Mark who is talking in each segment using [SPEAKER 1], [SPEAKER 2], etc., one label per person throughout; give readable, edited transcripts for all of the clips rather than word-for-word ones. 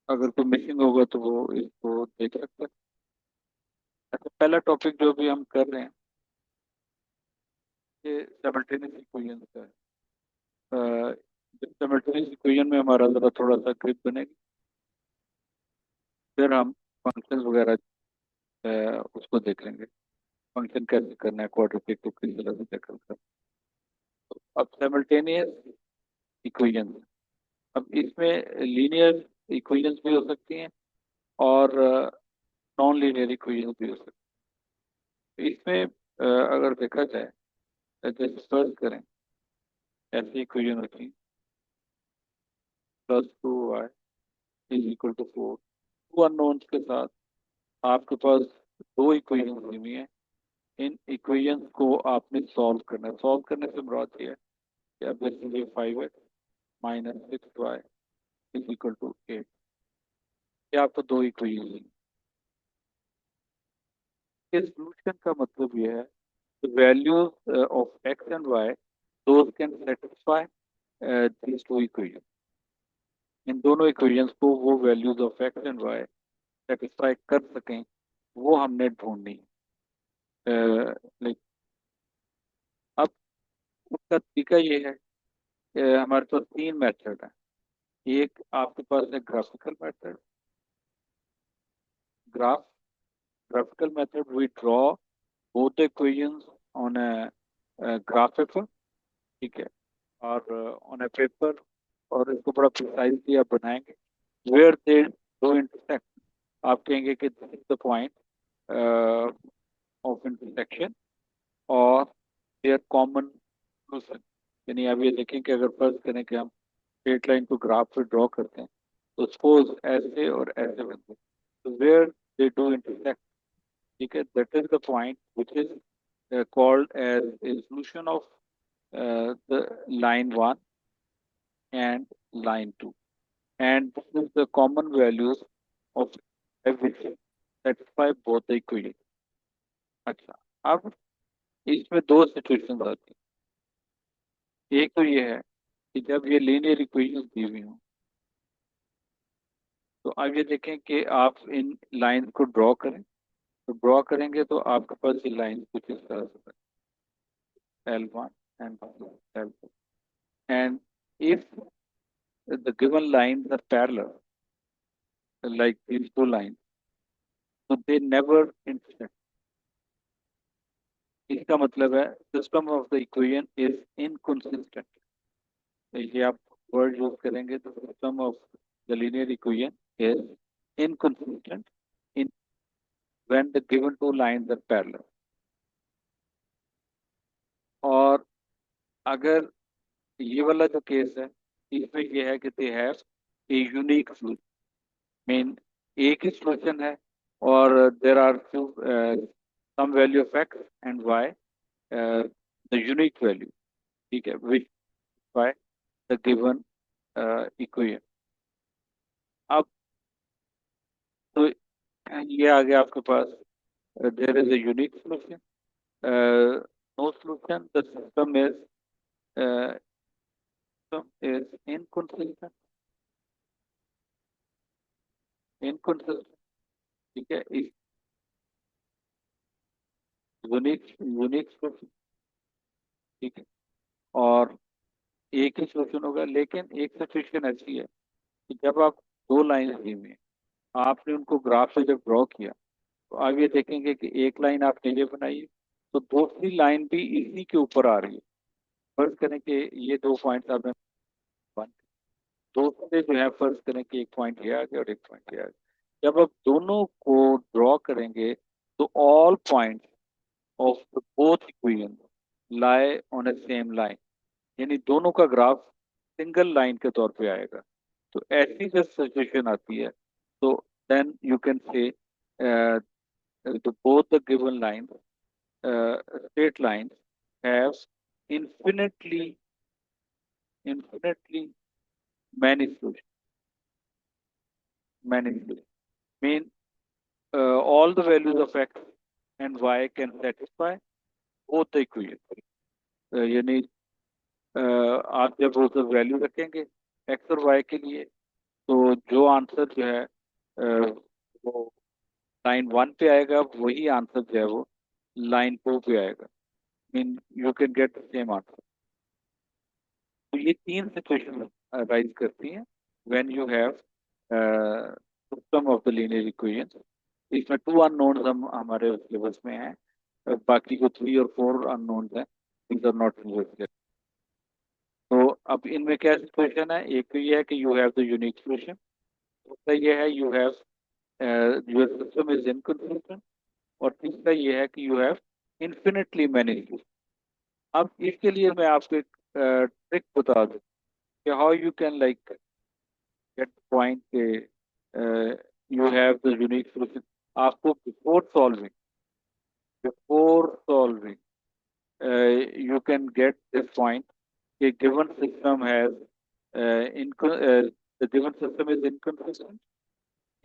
[SPEAKER 1] अगर कोई मिसिंग होगा तो वो इसको देख सकते हैं। अच्छा, पहला टॉपिक जो भी हम कर रहे हैं ये सिमल्टेनियस इक्वेशन का है। सिमल्टेनियस इक्वेशन में हमारा जरा थोड़ा सा ग्रिप बनेगी। फिर हम फंक्शन वगैरह उसको देख लेंगे। फंक्शन कैसे करना है, क्वाड्रेटिक को किस तरह से टैकल करना है। अब सिमल्टेनियस इक्वेशन, अब इसमें लीनियर इक्वेशंस भी हो सकती हैं और नॉन लीनियर इक्वेशंस भी हो सकती हैं। इसमें अगर देखा जाए जैसे सर्च करें, ऐसी इक्वेशन होती है +2y is equal to 4। Two unknowns के साथ आपके पास दो इक्वेशन दी हुई है। इन इक्वेशंस को आपने सॉल्व करना है। सॉल्व करने से मुराद ये है कि अब जैसे 5x -6y is equal to 8, ये आपको दो इक्वेशन। इस सॉल्यूशन का मतलब ये है values of x and y those can satisfy these two equations। इन दोनों इक्वेशंस को वो values of x and y satisfy कर सकें, वो हमने ढूंढनी है। लाइक अब उसका तरीका ये है कि हमारे पास तीन मेथड है। एक आपके पास है graphical method. Graph graphical method we draw both the equations on a graph paper, ठीक है, और ऑन ए पेपर, और इसको बड़ा प्रिसाइजली आप बनाएंगे वेयर दे डू इंटरसेक्ट। आप कहेंगे कि this is the point of intersection और देयर कॉमन सॉल्यूशन। यानी आप ये देखें कि अगर फर्ज करें कि हम स्ट्रेट लाइन को ग्राफ पे ड्रॉ करते हैं तो सपोज ऐसे और ऐसे बनते हैं, तो वेयर दे डू इंटरसेक्ट, ठीक है, that is the point which is called as a solution of the line 1 and line 2, and this is the common values of everything satisfy both the equation। अच्छा, अब इसमें दो situation आती हैं। एक तो ये है कि जब ये लीनियर इक्वेशन दी हुई हो, तो अब ये देखें कि आप इन लाइन को ड्रॉ करें। तो ड्रॉ करेंगे तो आपके पास ये लाइन कुछ इस तरह से L1 and L2, and if the given lines are parallel like these two lines, so they never intersect। इसका मतलब है system of the equation is inconsistent. ये आप वर्ड यूज करेंगे तो system of the linear equation is inconsistent in when the given two lines are parallel. और अगर ये वाला जो केस है, इसमें ये है कि they have a unique solution. Mean एक ही सॉल्यूशन है और there are few some value of x and Y, the unique value, ठीक है, which by the given equation. अब तो ये आ गया आपके पास, there is a unique solution, no solution, the system is inconsistent, ठीक है। इस यूनिक solution, ठीक है, और एक ही solution होगा। लेकिन एक सिचुएशन ऐसी है कि जब आप दो लाइन दी हुई हैं, आपने उनको ग्राफ से जब ड्रॉ किया, तो आप ये देखेंगे कि एक लाइन आपने ये बनाई है, तो दूसरी लाइन भी इसी के ऊपर आ रही है। फर्ज करें कि ये दो पॉइंट्स आपने बन, दूसरे जो है फर्ज करें कि एक पॉइंट ये आ गया और एक पॉइंट ये आ गया। जब आप दोनों को ड्रॉ करेंगे तो all points of both equation lie on A same line, यानी दोनों का ग्राफ सिंगल लाइन के तौर पे आएगा। तो ऐसी जब सिचुएशन आती है तो then you can say both the given line straight lines have infinitely infinitely many solutions। many solutions mean all the values of x and y can satisfy both the equations। यानी आप जब वो value रखेंगे x और y के लिए, तो जो आंसर जो है वो लाइन 1 पे आएगा, वही आंसर जो है वो लाइन 2 पे आएगा। Mean you can get the same answer. तो ये तीन सिचुएशन राइज करती हैं when you have system of the linear equation. इसमें टू अननोन्स हम हमारे सिलेबस में हैं, बाकी जो 3 और 4 अननोन्स हैं, दीज आर नॉट रिलेटेड। तो अब इनमें क्या सिचुएशन है, एक तो ये है कि you have the unique solution, दूसरा ये है you have your system is inconsistent, और तीसरा ये है कि you have infinitely many solution. अब इसके लिए मैं आपको एक ट्रिक बता दूं कि how you can like get point के you have the unique solution. आपको before solving you can get this point, a given system has the given system is inconsistent,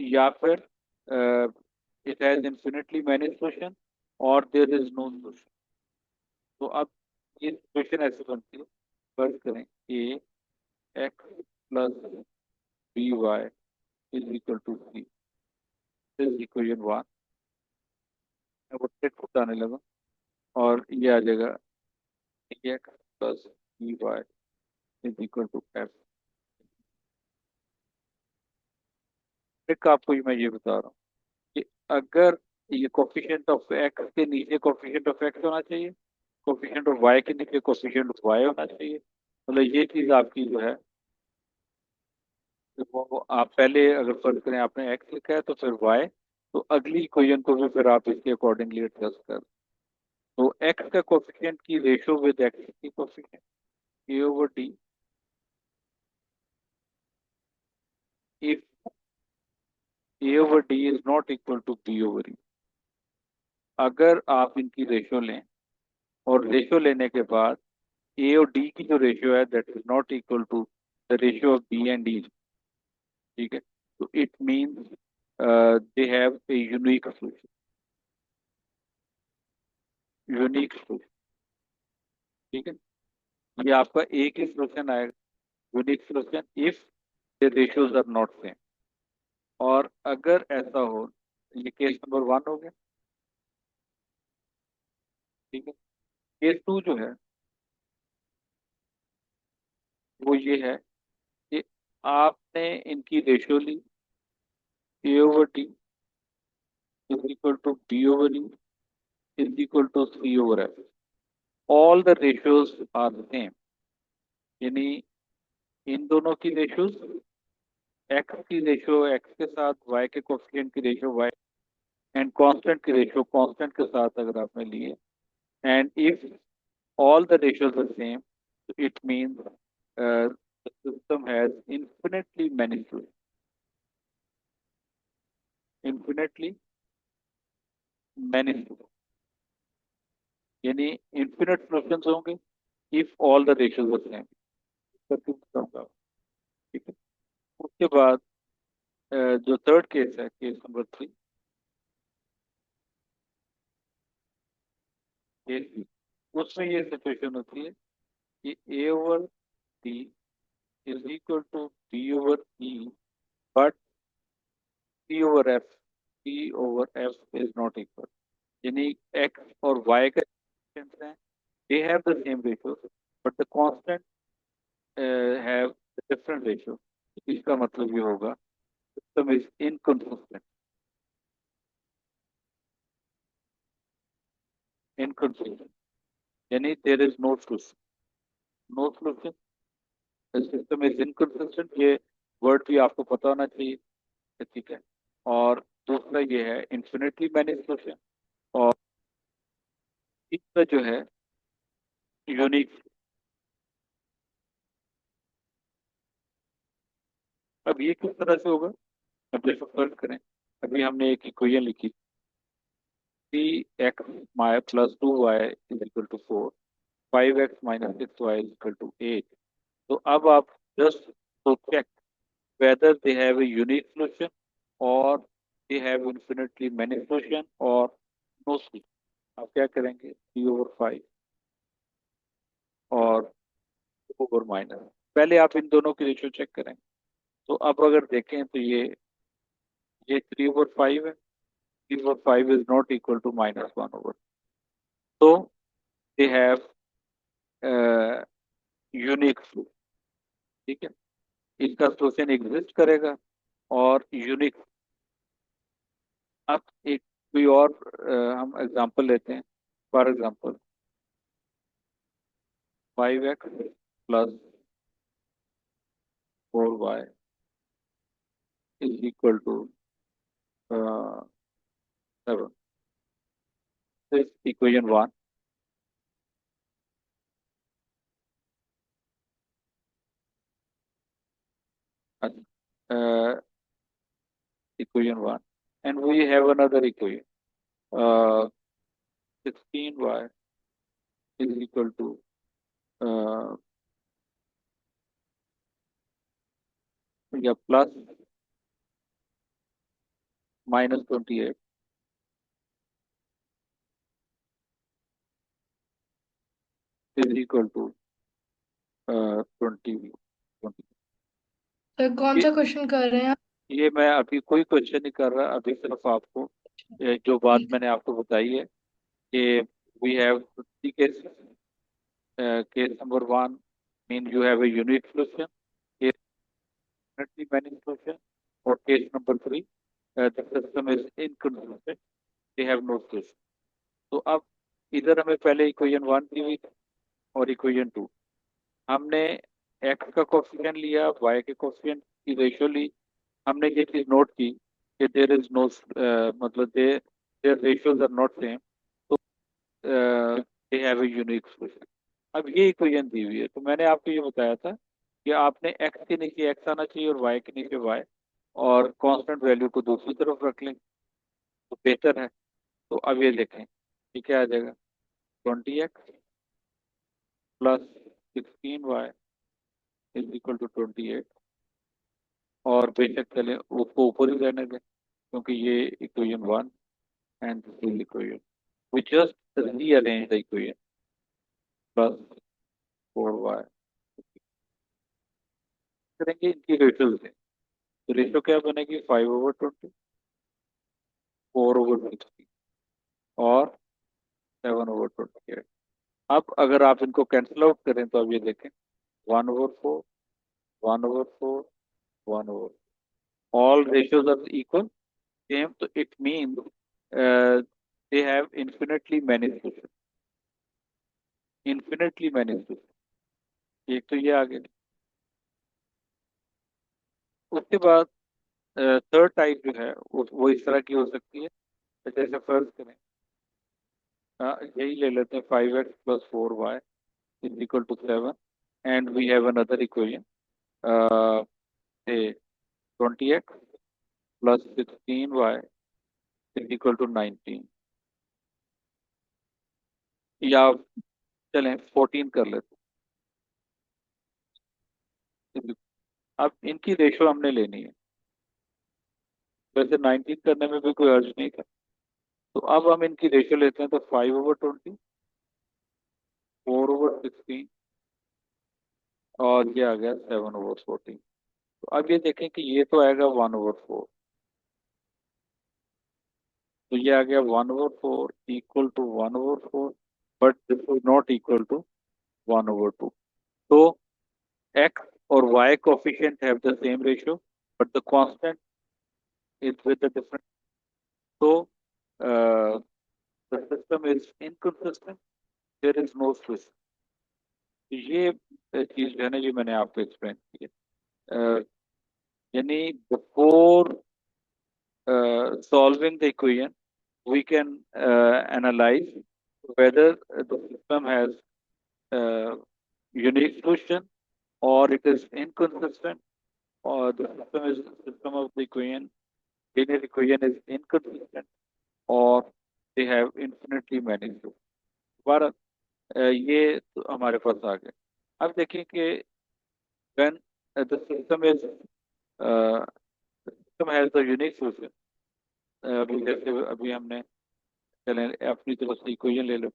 [SPEAKER 1] या फिर it has infinitely many solution, or there is no solution। तो अब ये equation ऐसे बनती है, फर्ज करें a x plus b y is equal to c, this equation 1। मैं वो टेक्स्ट बताने लगा, और ये आ जाएगा x plus b y is equal to f. Trick आपको मैं ये बता रहा हूँ कि अगर ये कोफिशिएंट ऑफ एक्स के नीचे कोफिशिएंट ऑफ एक्स होना चाहिए, कोफिशिएंट ऑफ वाई के नीचे कोफिशिएंट ऑफ वाई होना चाहिए, मतलब ये चीज आपकी जो है, तो वो आप पहले अगर फर्ज करें आपने एक्स लिखा है तो फिर वाई, तो अगली इक्वेशन को भी फिर आप इसके अकॉर्डिंगली एडजस्ट कर। तो एक्स का कोफिशिएंट की रेशियो विद एक्स की coefficient A over D, if A over D is not equal to B over E. अगर आप इनकी रेशियो लें, और रेशियो लेने के बाद ए और डी की जो रेशियो है that is not equal to the ratio of b and d, ठीक है, तो it means they have a unique solution. Unique solution, ठीक है, ये आपका एक ही सोल्यूशन आएगा, unique solution, if the ratios are not same. और अगर ऐसा हो, ये केस नंबर 1 हो गया, ठीक है। केस 2 जो है वो ये है कि आपने इनकी रेशियो ली, a over t is equal to B over e is equal to c over f. All the ratios are the same, यानी इन दोनों की रेशियोज, एक्स की रेशियो एक्स के साथ वाई के कोफिशिएंट की रेशियो वाई, एंड कांस्टेंट की रेशियो कांस्टेंट के साथ अगर आपने लिए, and if all the ratios are same, so it means the system has infinitely many solutions, infinitely many solutions, यानी infinite solutions होंगे if all the ratios are same। करके बताऊंगा, ठीक है। उसके बाद जो थर्ड केस है, केस नंबर 3, केस उसमें ये सिचुएशन होती है कि A over D is equal to B over E, but C over F, C over F is not equal, यानी एक्स और वाई का coefficients हैं, they have the same ratios, but the constant have a different ratio। इसका मतलब ये होगा system is inconsistent। inconsistent यानी there is no solution, no solution, the system is inconsistent। ये वर्ड भी आपको पता होना चाहिए, ठीक है। और दूसरा ये है infinitely many solution, और तीसरा जो है यूनिक। अब ये किस तरह से होगा, अब जैसे फर्क करें, अभी हमने एक इक्वेशन लिखी, 3x plus 2y is equal to 4, 5x minus 6y is equal to 8। तो अब आप just to check whether they have a unique solution, or they have infinitely many solution, or no solution। आप क्या करेंगे, 3/5 और 2/, पहले आप इन दोनों की रेशियो चेक करें, तो अब अगर देखें तो ये 3/5 है, 3/5 इज नॉट इक्वल टू -1/, तो दे हैव यूनिक फ्लू। ठीक है, इसका सोल्यूशन एग्जिस्ट करेगा और यूनिक। अब एक कोई और हम एग्जांपल लेते हैं। For example 5x plus 4y is equal to 7। Equation 1। equation 1, and we have another equation. 16y is equal to uh, yeah, plus -28 is equal to 20।
[SPEAKER 2] तो कौन
[SPEAKER 1] ये
[SPEAKER 2] सा क्वेश्चन कर रहे हैं आप?
[SPEAKER 1] ये मैं अभी कोई क्वेश्चन नहीं कर रहा, अभी सिर्फ आपको जो बात
[SPEAKER 2] ठीक है।
[SPEAKER 1] मैंने आपको बताई है कि we have three cases. Case number 1 mean you have a unit solution, case definitely many solution, और case number 3 the system is inconsistent, they have no solution। तो अब इधर हमें पहले इक्वेशन 1 दी हुई थी और इक्वेशन 2। हमने एक्स का कोफिशिएंट लिया, वाई के कोफिशिएंट की रेशियो ली। हमने ये चीज नोट की कि देयर इज नो, मतलब their ratios are not same, तो they have a unique solution. अब ये इक्वेशन दी हुई है, तो मैंने आपको ये बताया था कि आपने एक्स के नीचे एक्स आना चाहिए और वाई के नीचे वाई, और कांस्टेंट वैल्यू को दूसरी तरफ रख लें तो बेहतर है। तो अब ये देखें, ये क्या आ जाएगा, 20x plus 16y is equal to 28। और बेशक चले उसको ऊपर ही रहने दें, क्योंकि ये equation 1 and this equation, we just rearrange the equation. Plus 4y करेंगे, इनकी रेशियोज दें, तो रेशियो क्या बनेगी, 5/20, 4/60 और 7/28। अब अगर आप इनको कैंसिल आउट करें तो अब ये देखें, 1/4, 1/4, 1/4, all ratios are equal same, so it means they have infinitely many solutions, infinitely many solutions। एक तो ये आ गया। उसके बाद थर्ड टाइप जो है वो इस तरह की हो सकती है। तो जैसे फर्ज करें, यही ले लेते हैं, 5x plus 4y is equal to 7, and we have another equation, 20x plus 16y is equal to 19, या चलें 14 कर लेते हैं। अब इनकी रेशो हमने लेनी है, वैसे 19 करने में भी कोई अर्ज नहीं था। तो अब हम इनकी रेशियो लेते हैं, तो 5/20, 4/16, और ये आ गया 7/14। तो अब ये देखें कि ये तो आएगा 1/4, तो ये आ गया 1/4 equal to 1/4, but this is not equal to 1/2। तो x और y coefficient have the same ratio, but the constant is with the different. तो the system is inconsistent, there is no switch. ये चीज जो है ना, ये मैंने आपको एक्सप्लेन की है। यानी before solving the equation, we can analyze whether the system has unique solution or it is inconsistent, or the system of the equation, linear equation is inconsistent, or they have infinitely many solutions। दोबारा ये तो हमारे पास आ गया। अब देखिए कि when the system has the unique solution, अभी जैसे अभी हमने, चलें अपनी तरफ से इक्वेशन ले लो,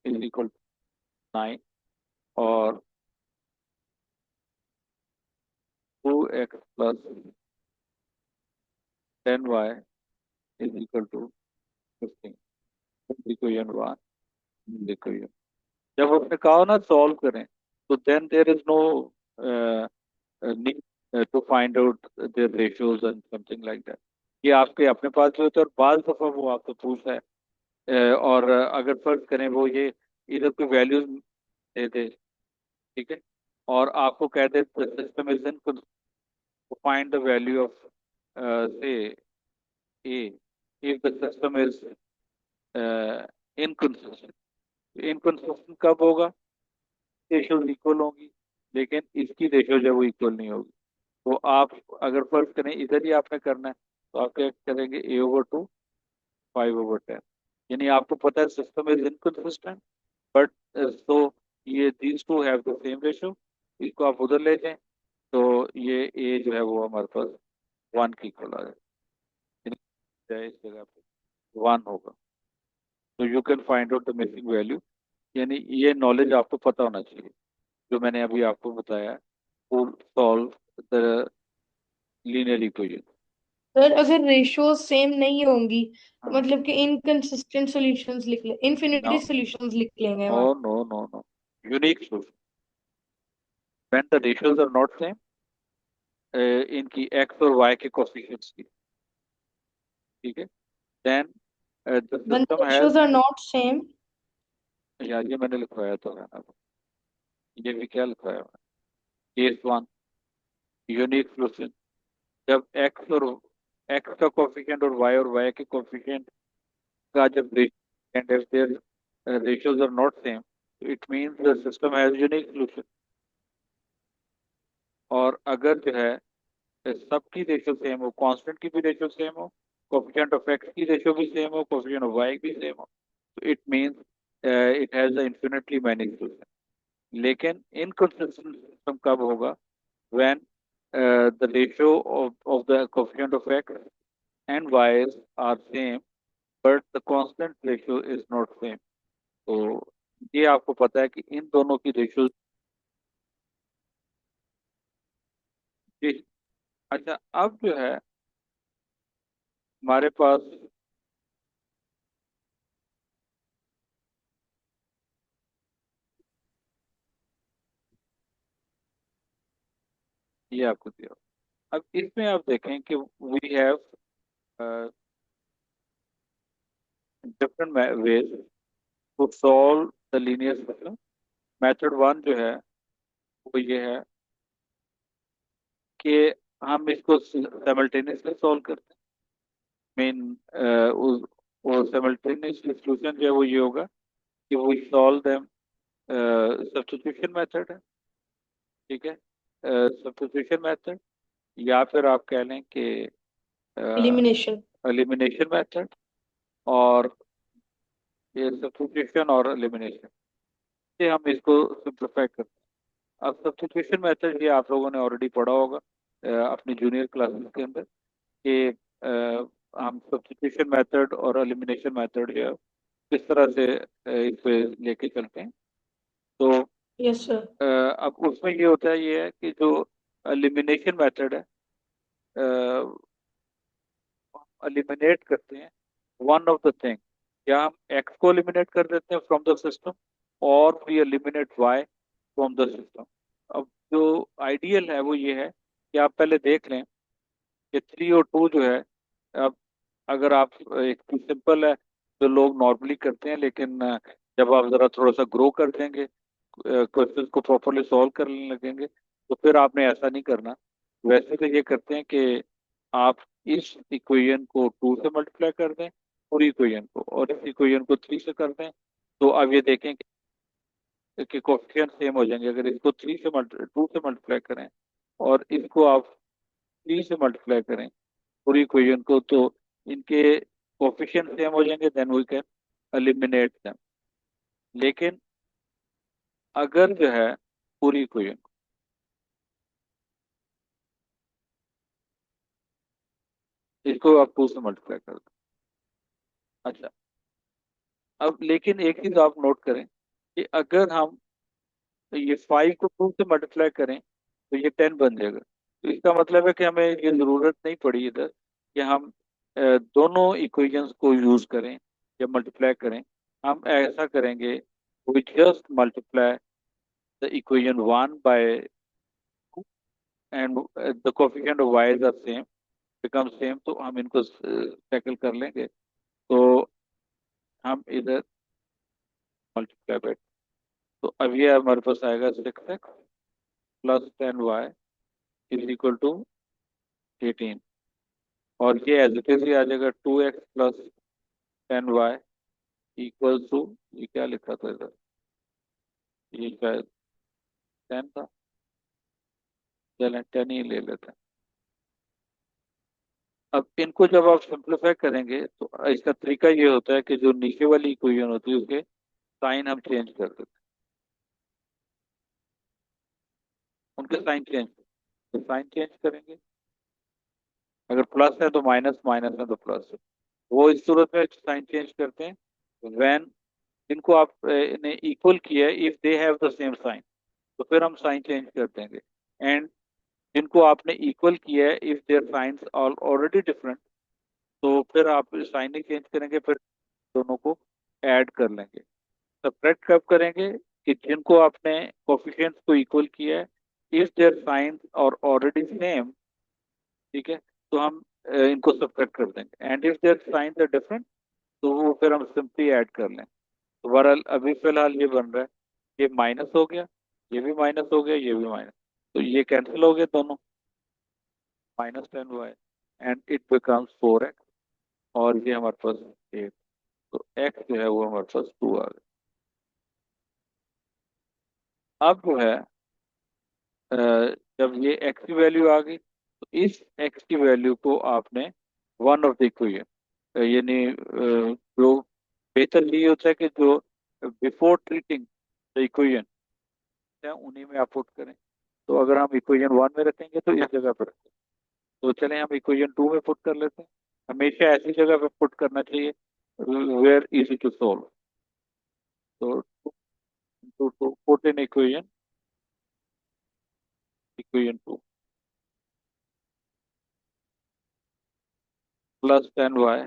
[SPEAKER 1] इज इक्वल 9 और x plus 10y is equal to 15। Equation one, equation जब आपने कहा ना सॉल्व करें, तो then there is no need to find out their ratios and something like that। ये आपके अपने पास भी होता है और बाल दफा वो आपसे पूछता है। और अगर फर्ज करें वो ये इधर कोई वैल्यूज दे दे, ठीक है, और आपको कह दे system is in find the value of say A, if the system is inconsistent. Inconsistent कब होगा? रेशियोज इक्वल होंगी, लेकिन इसकी रेशियो जो है वो इक्वल नहीं होगी। तो आप अगर फर्ज करें इधर ही आपने करना है, तो आप क्या करेंगे? a/2 5/10। यानी आपको पता है सिस्टम इज इनकंसिस्टेंट, बट तो ये these two have the same ratio, इसको आप उधर ले जाएं, तो ये a जो है वो हमारे पास 1 की इक्वल आ जाए, इस जगह पे 1 होगा। तो you can find out the missing value. यानी ये नॉलेज आपको पता होना चाहिए जो मैंने अभी आपको बताया, to solve the linear equation.
[SPEAKER 2] Sir अगर रेशियो सेम नहीं होंगी तो
[SPEAKER 1] हाँ।
[SPEAKER 2] मतलब कि इनकंसिस्टेंट सॉल्यूशंस लिख ले,
[SPEAKER 1] नो,
[SPEAKER 2] इनफिनिटी सॉल्यूशंस लिख लेंगे
[SPEAKER 1] नो,
[SPEAKER 2] वहां।
[SPEAKER 1] No, no, no, unique solution when the ratios are not same, इनकी x और y के कोफिशिएंट्स की, ठीक है, then the
[SPEAKER 2] When the
[SPEAKER 1] system has,
[SPEAKER 2] ratios are not same,
[SPEAKER 1] यार ये मैंने लिखवाया तो है ना, ये भी क्या लिखवाया? केस वन, यूनिक सोल्यूशन, जब x का कोफिशिएंट और y के कोफिशिएंट का जब and if there ratios are not same, it means the system has unique solution। और अगर जो है सबकी रेशियो सेम हो, कांस्टेंट की भी रेशियो सेम हो, कोफिशिएंट ऑफ एक्स की रेशियो भी सेम हो, कोफिशिएंट ऑफ वाई भी सेम हो, तो it means it has a infinitely many solution. लेकिन इनकंसिस्टेंट सिस्टम कब होगा? When the ratio of the coefficient of x and y are same, but the constant ratio is not same. तो ये आपको पता है कि इन दोनों की रेशियो। अच्छा, अब जो है हमारे पास, ये आपको दिया। अब इसमें आप देखें कि we have different ways to solve the linear system। Method one जो है वो ये है कि हम इसको simultaneously सॉल्व करते हैं। मेन वो simultaneous solution जो है वो ये होगा कि वो सॉल्व देम, सब्स्टिट्यूशन मेथड है, ठीक है, सब्स्टिट्यूशन मेथड, या फिर आप कह लें कि
[SPEAKER 2] एलिमिनेशन।
[SPEAKER 1] एलिमिनेशन मेथड, और ये सब्स्टिट्यूशन और एलिमिनेशन से हम इसको सिंप्लीफाई करते हैं। अब सब्स्टिट्यूशन मेथड ये आप लोगों ने ऑलरेडी पढ़ा होगा अपनी जूनियर क्लासेस के अंदर कि हम सब्स्टिट्यूशन मेथड और एलिमिनेशन मेथड जो है किस तरह से इस पे लेके चलते हैं। तो
[SPEAKER 2] यस सर।
[SPEAKER 1] अब उसमें ये होता है, ये है कि जो एलिमिनेशन मेथड है, एलिमिनेट करते हैं वन ऑफ द थिंग, या हम एक्स को एलिमिनेट कर देते हैं फ्रॉम द सिस्टम, और we eliminate y from the system. अब जो आइडियल है वो ये है कि आप पहले देख लें कि 3 और 2 जो है, अब अगर आप एक सिंपल है जो लोग नॉर्मली करते हैं, लेकिन जब आप जरा थोड़ा सा ग्रो कर देंगे, क्वेश्चन को प्रॉपरली सॉल्व करने लगेंगे, तो फिर आपने ऐसा नहीं करना। वैसे तो ये करते हैं कि आप इस इक्वेशन को 2 से मल्टीप्लाई कर दें पूरी इक्वेशन को, और इस इक्वेशन को 3 से कर दें, तो अब ये देखें कि कोफिशिएंट सेम हो जाएंगे। अगर इसको 2 से मल्टीप्लाई करें और इसको आप 3 से मल्टीप्लाई करें पूरी इक्वेशन को, तो इनके कोफिशिएंट सेम हो जाएंगे, then we can eliminate them. लेकिन अगर जो है पूरी इक्वेशन, इसको आप 2 से मल्टीप्लाई कर दो। अच्छा, अब लेकिन एक चीज आप नोट करें कि अगर हम ये 5 को 2 से मल्टीप्लाई करें तो ये 10 बन जाएगा। तो इसका मतलब है कि हमें ये जरूरत नहीं पड़ी इधर कि हम दोनों इक्वेशंस को यूज करें या मल्टीप्लाई करें। हम ऐसा करेंगे, we just multiply the equation 1 by 2 and the coefficient of y are same, become same, तो हम इनको टैकल कर लेंगे। तो हम इधर मल्टीप्लाई बाय, तो अब ये हमारे पास आएगा 6x plus 10y is equal to 18। और ये एज इट इज ही आ जाएगा 2x plus 10y equal to, ये क्या लिखा था इधर, ये शायद 10 था, चलें 10 ही ले लेते हैं। अब इनको जब आप सिंप्लीफाई करेंगे तो इसका तरीका ये होता है कि जो नीचे वाली इक्वेशन होती है उसके साइन हम चेंज कर देते हैं, उनके साइन चेंज, तो साइन चेंज करेंगे, अगर प्लस है तो माइनस, माइनस है तो प्लस है। वो इस सूरत में साइन चेंज करते हैं व्हेन इनको आप ने इक्वल किया है, if they have the same sign, तो फिर हम साइन चेंज कर देंगे। एंड जिनको आपने इक्वल किया है, if their signs are already different, तो फिर आप साइन ही चेंज करेंगे, फिर दोनों को ऐड कर लेंगे। सब्ट्रैक्ट कब करेंगे, कि जिनको आपने कोफिशिएंट्स को इक्वल किया है, if their signs are already same, ठीक है, तो हम इनको सब्ट्रैक्ट कर देंगे। And if their signs are different, तो वो फिर हम सिंपली ऐड कर लें। तो बहरहाल अभी फिलहाल ये बन रहा है, ये माइनस हो गया, ये भी माइनस हो गया, ये भी माइनस, तो ये कैंसिल हो गए दोनों, -10y and it becomes 4x, और ये हमारे पास 8, तो x जो है वो हमारे पास 2 आ गया। अब जो है अ, जब ये x की वैल्यू आ गई, तो इस x की वैल्यू को आपने वन ऑफ द इक्वेशन, यानी जो बेहतर ये होता है कि जो बिफोर ट्रीटिंग द इक्वेशन है उन्हीं में आप पुट करें। तो अगर हम इक्वेशन 1 में रखेंगे तो इस जगह पर रखें, तो चले हम इक्वेशन 2 में पुट कर लेते हैं। हमेशा ऐसी जगह पे पुट करना चाहिए वेयर इजी टू सोल्व। तो to put in equation, equation 2 plus 10y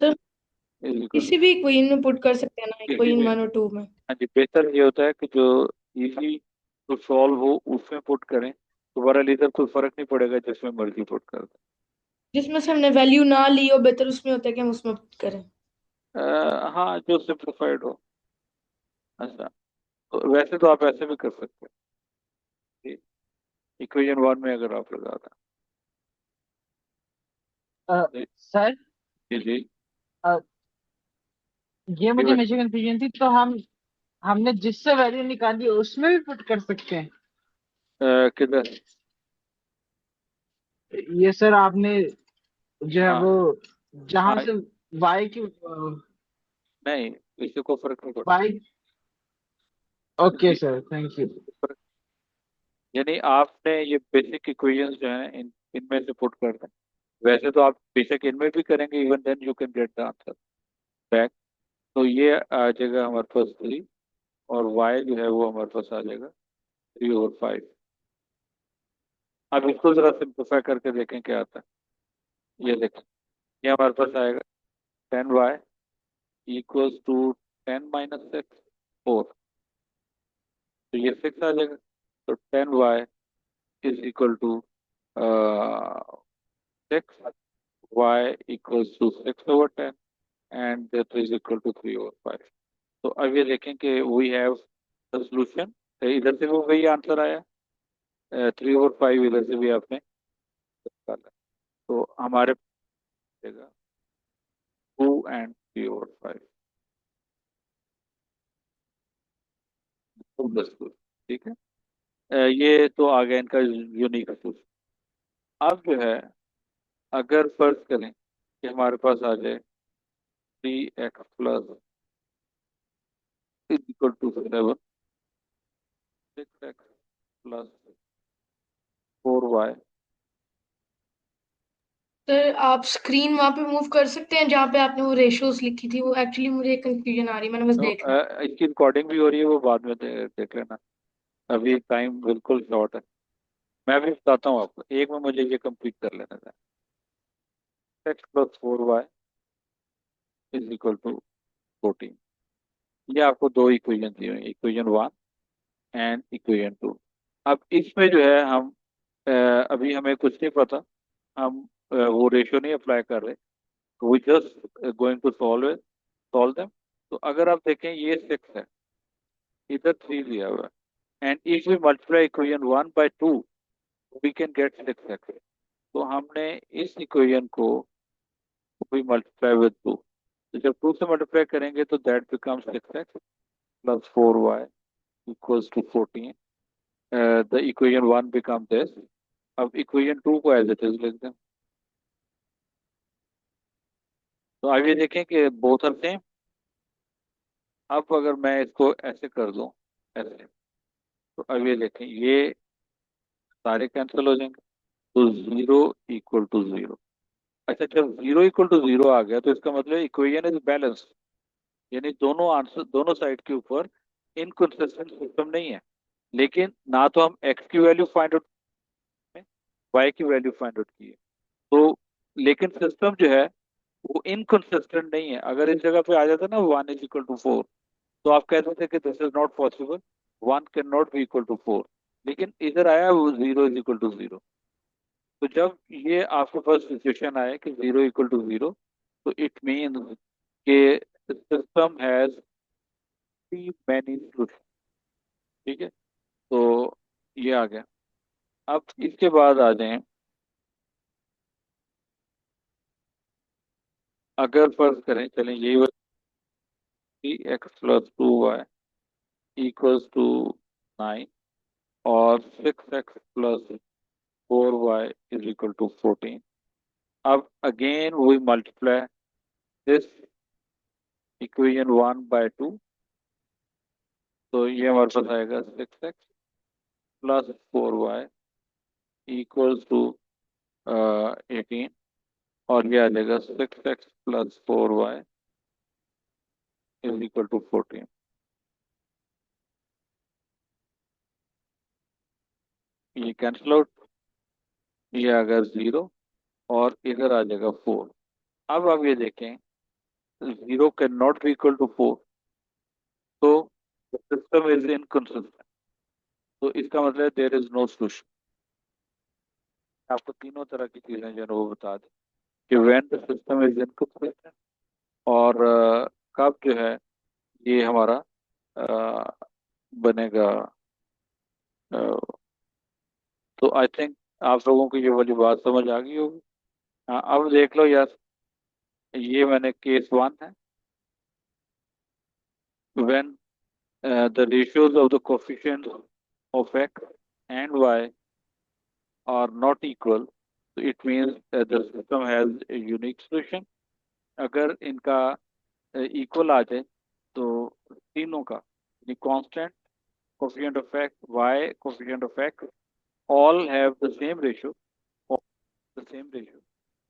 [SPEAKER 2] तो
[SPEAKER 1] इज इक्वल,
[SPEAKER 2] किसी भी इक्वेशन में पुट कर सकते हैं ना,
[SPEAKER 1] किसी
[SPEAKER 2] इक्वेशन
[SPEAKER 1] भी,
[SPEAKER 2] 1 और 2 में।
[SPEAKER 1] हाँ जी, बेहतर ये होता है कि जो इजी टू सॉल्व हो उसमें पुट करें, तो बहरहाल इधर कोई फर्क नहीं पड़ेगा जिसमें मर्जी पुट कर दें।
[SPEAKER 2] जिसमें से हमने वैल्यू ना ली हो, बेहतर उसमें होता है कि हम उसमें पुट करें।
[SPEAKER 1] हाँ, जो सिंप्लीफाइड हो। अच्छा, तो वैसे तो आप ऐसे भी कर सकते हैं, इक्वेशन 1 में अगर आप लगाना, जी
[SPEAKER 3] सर,
[SPEAKER 1] जी जी,
[SPEAKER 3] ये
[SPEAKER 1] जी
[SPEAKER 3] मुझे
[SPEAKER 1] बेटा।
[SPEAKER 3] हमेशा कंफ्यूजन थी, तो हमने जिससे वैल्यू निकाली उसमें भी पुट कर सकते हैं?
[SPEAKER 1] किधर?
[SPEAKER 3] ये सर आपने जो है वो
[SPEAKER 1] हाँ
[SPEAKER 3] जहां
[SPEAKER 1] हाँ,
[SPEAKER 3] से वाई की
[SPEAKER 1] नहीं, इससे कोई फर्क नहीं पड़ता।
[SPEAKER 3] वाई। ओके
[SPEAKER 1] जी,
[SPEAKER 3] सर, थैंक यू।
[SPEAKER 1] यानी आपने ये बेसिक इक्वेशंस जो है इनमें से पुट कर दें। वैसे तो आप बेशक इनमें भी करेंगे, even then you can get the answer back. तो ये आ जाएगा हमारे पास 3, और y जो है वो हमारे पास आ जाएगा 3/5। अब इसको जरा सिंप्लीफाई करके देखें क्या आता है। ये देखें, ये हमारे पास आएगा 10y इक्वल्स टू 10 - 6 4, तो ये 6 आ जाएगा। तो 10y is equal to 6, y equals to 6/10, and that is equal to 3/5। तो अब ये देखें कि वी हैव द सॉल्यूशन, इधर से भी वही आंसर आया, 3/5 इधर से भी आपने निकाला, तो हमारे पास 2 and 3/5, तो बस ठीक है। ये तो आ गया इनका यूनिक सॉल्यूशन। अब जो है, अगर फर्ज करें कि हमारे पास आ जाए 3x plus is equal to 7, 6x plus 4y,
[SPEAKER 2] sir आप स्क्रीन वहां पे मूव कर सकते हैं जहाँ पे आपने वो रेशियोज लिखी थी, वो एक्चुअली मुझे कंफ्यूजन आ रही है, मैंने बस
[SPEAKER 1] तो
[SPEAKER 2] देख ली।
[SPEAKER 1] इसकी रिकॉर्डिंग भी हो रही है, वो बाद में देख लेना, अभी टाइम बिल्कुल शॉर्ट है। मैं भी बताता हूँ आपको, एक में मुझे ये कंप्लीट कर लेना था। X plus 4y is equal to 14। ये आपको दो इक्वेशन दी हुई, इक्वेशन 1 एंड इक्वेशन 2। अब इसमें जो है हम अभी हमें कुछ नहीं पता, हम वो रेशियो नहीं अप्लाई कर रहे, we just going to solve them. तो अगर आप देखें ये 6 है, इधर 3 दिया हुआ है, and if we multiply equation 1 by 2 we can get 6x। तो हमने इस इक्वेशन को वी मल्टीप्लाई विद 2, तो जब 2 से मल्टीप्लाई करेंगे तो that becomes 6x plus 4y equals to 14। The equation 1 become this. अब इक्वेशन 2 को एज इट इज लिख दें। तो अब ये देखें कि बोथ आर सेम। अब अगर मैं इसको ऐसे कर दूं, ऐसे, तो अब ये देखें ये सारे कैंसिल हो जाएंगे, तो 0 = 0। अच्छा, जब 0 = 0 आ गया तो इसका मतलब इक्वेशन इज बैलेंस, यानी दोनों आंसर, दोनों साइड के ऊपर इनकंसिस्टेंट सिस्टम नहीं है। लेकिन ना तो हम एक्स की वैल्यू फाइंड आउट में, वाई की वैल्यू फाइंड आउट की है, तो लेकिन सिस्टम जो है वो इनकंसिस्टेंट नहीं है। अगर इस जगह पे आ जाता ना 1 = 4, तो आप कहते थे कि this is not possible, 1 can not be equal to 4। लेकिन इधर आया वो 0 = 0। तो जब ये आपके पास सिचुएशन आए कि 0 = 0, तो इट मीन्स के सिस्टम हैज मैनी सॉल्यूशन। ठीक है, तो ये आ गया। अब इसके बाद आ जाए, अगर फर्ज करें, चलें यही x + 2y = 9 और 6x + 4y = 14। अब again we multiply this equation 1 by 2, तो ये हमारे पास आएगा 6x + 4y = 18, और ये आ जाएगा 6x + 4y = 14। ये कैंसिल आउट, ये आ गया 0, और इधर आ जाएगा 4। अब आप ये देखें 0 can not be equal to 4, तो सिस्टम इज इनकंसिस्टेंट। तो इसका मतलब देयर इज नो सोल्यूशन। आपको तीनों तरह की चीजें जो है वो बता दें कि when the system is inconsistent, और कब जो है ये हमारा बनेगा। तो आई थिंक आप लोगों को ये वाली बात समझ आ गई होगी। हाँ, अब देख लो यार, ये मैंने केस 1 है, when the ratios of the coefficients of x and y are not equal, so it means the system has a unique solution। अगर इनका इक्वल आ जाए तो तीनों का, यानी constant, coefficient of x, y, coefficient of x, all have the same ratio, the same ratio,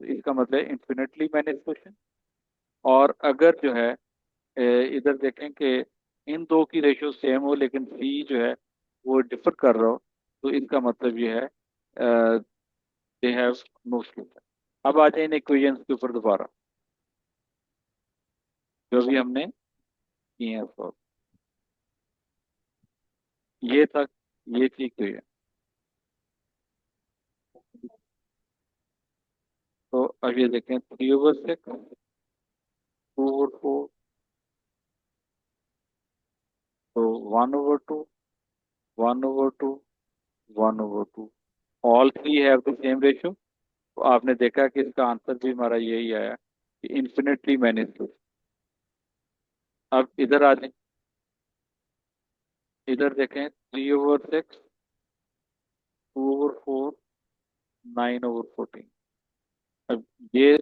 [SPEAKER 1] तो इसका मतलब इन्फिनिटली मैनेज सॉल्यूशन। और अगर जो है इधर देखें कि इन दो की रेशियो सेम हो लेकिन सी जो है वो डिफर कर रहा हो, तो इसका मतलब ये है दे हैव नो सॉल्यूशन। अब आ जाए इन इक्वेशंस के ऊपर दोबारा, जो भी हमने किए हैं सॉल्व। ये तक, ये थी इक्वेशन। तो अब ये देखें 3/6, 2/4, तो 1/2, 1/2, 1/2, all three have the same ratio. तो आपने देखा कि इसका आंसर भी हमारा यही आया कि इन्फिनिटली मैनी सॉल्यूशन। अब इधर आ जाए, इधर देखें 3/6, 2/4, 9/14। अब ये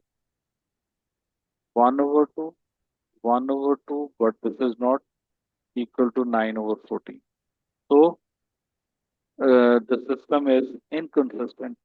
[SPEAKER 1] 1/2, 1/2, but this is not equal to 9/14। तो द सिस्टम इज इनकंसिस्टेंट